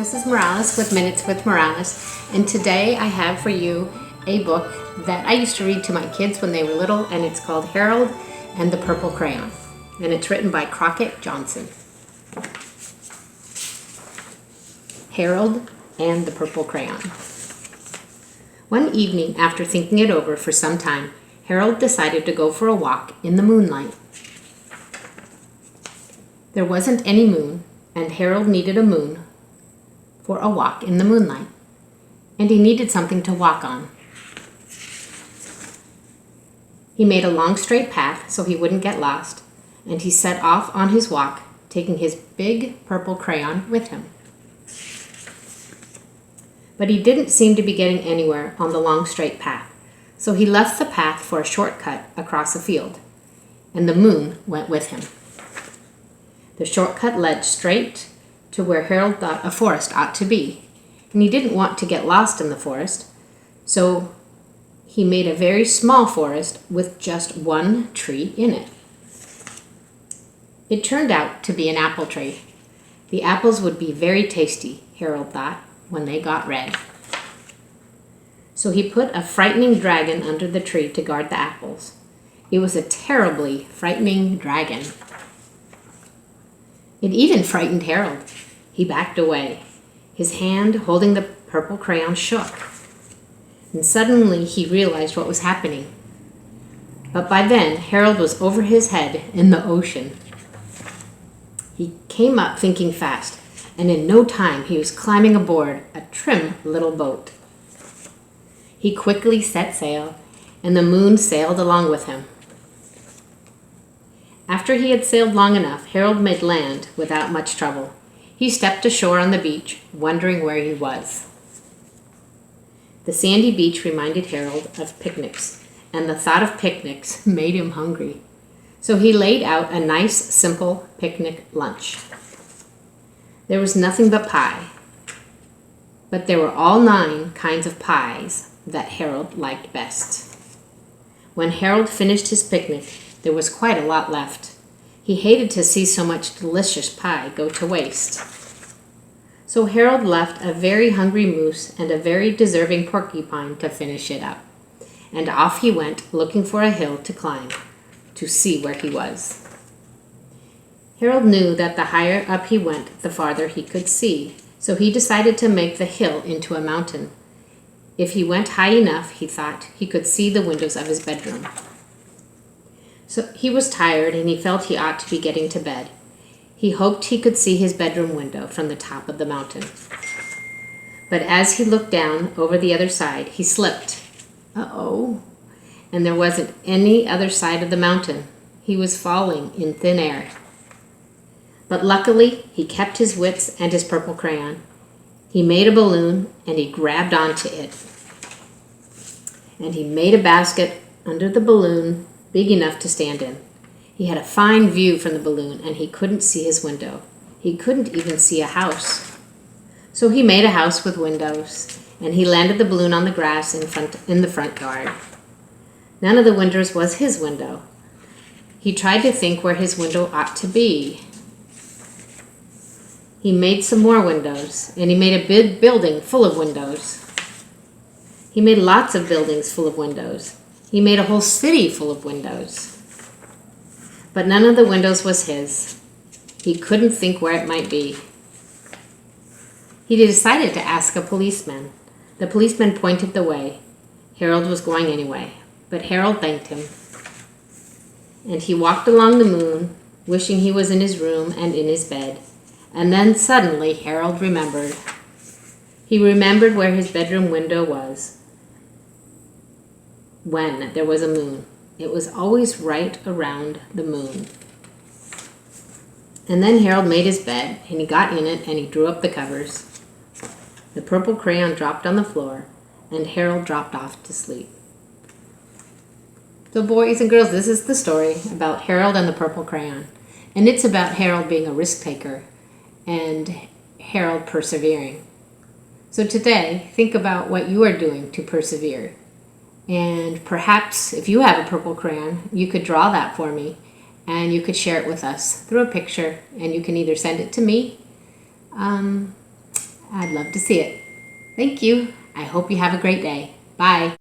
Mrs. Morales with Minutes with Morales, and today I have for you a book that I used to read to my kids when they were little, and it's called Harold and the Purple Crayon, and it's written by Crockett Johnson. Harold and the Purple Crayon. One evening, after thinking it over for some time, Harold decided to go for a walk in the moonlight. There wasn't any moon, and Harold needed a moon for a walk in the moonlight, and he needed something to walk on. He made a long straight path so he wouldn't get lost, and he set off on his walk, taking his big purple crayon with him. But he didn't seem to be getting anywhere on the long straight path, so he left the path for a shortcut across a field, and the moon went with him. The shortcut led straight to where Harold thought a forest ought to be, and he didn't want to get lost in the forest, so he made a very small forest with just one tree in it. It turned out to be an apple tree. The apples would be very tasty, Harold thought, when they got red. So he put a frightening dragon under the tree to guard the apples. It was a terribly frightening dragon. It even frightened Harold. He backed away. His hand holding the purple crayon shook. And suddenly he realized what was happening. But by then, Harold was over his head in the ocean. He came up thinking fast, and in no time he was climbing aboard a trim little boat. He quickly set sail, and the moon sailed along with him. After he had sailed long enough, Harold made land without much trouble. He stepped ashore on the beach, wondering where he was. The sandy beach reminded Harold of picnics, and the thought of picnics made him hungry. So he laid out a nice, simple picnic lunch. There was nothing but pie, but there were all 9 kinds of pies that Harold liked best. When Harold finished his picnic, there was quite a lot left. He hated to see so much delicious pie go to waste. So Harold left a very hungry moose and a very deserving porcupine to finish it up. And off he went, looking for a hill to climb, to see where he was. Harold knew that the higher up he went, the farther he could see, so he decided to make the hill into a mountain. If he went high enough, he thought, he could see the windows of his bedroom. So he was tired, and he felt he ought to be getting to bed. He hoped he could see his bedroom window from the top of the mountain. But as he looked down over the other side, he slipped. Uh-oh. And there wasn't any other side of the mountain. He was falling in thin air. But luckily, he kept his wits and his purple crayon. He made a balloon, and he grabbed onto it. And he made a basket under the balloon big enough to stand in. He had a fine view from the balloon, and he couldn't see his window. He couldn't even see a house. So he made a house with windows, and he landed the balloon on the grass in the front yard. None of the windows was his window. He tried to think where his window ought to be. He made some more windows, and he made a big building full of windows. He made lots of buildings full of windows. He made a whole city full of windows. But none of the windows was his. He couldn't think where it might be. He decided to ask a policeman. The policeman pointed the way. Harold was going anyway, but Harold thanked him. And he walked along the moon, wishing he was in his room and in his bed. And then suddenly Harold remembered. He remembered where his bedroom window was when there was a moon. It was always right around the moon. And then Harold made his bed, and he got in it, and he drew up the covers. The purple crayon dropped on the floor, and Harold dropped off to sleep. So boys and girls, this is the story about Harold and the Purple Crayon. And it's about Harold being a risk taker and Harold persevering. So today, think about what you are doing to persevere. And perhaps if you have a purple crayon, you could draw that for me and you could share it with us through a picture, and you can either send it to me I'd love to see it. Thank you. I hope you have a great day. Bye.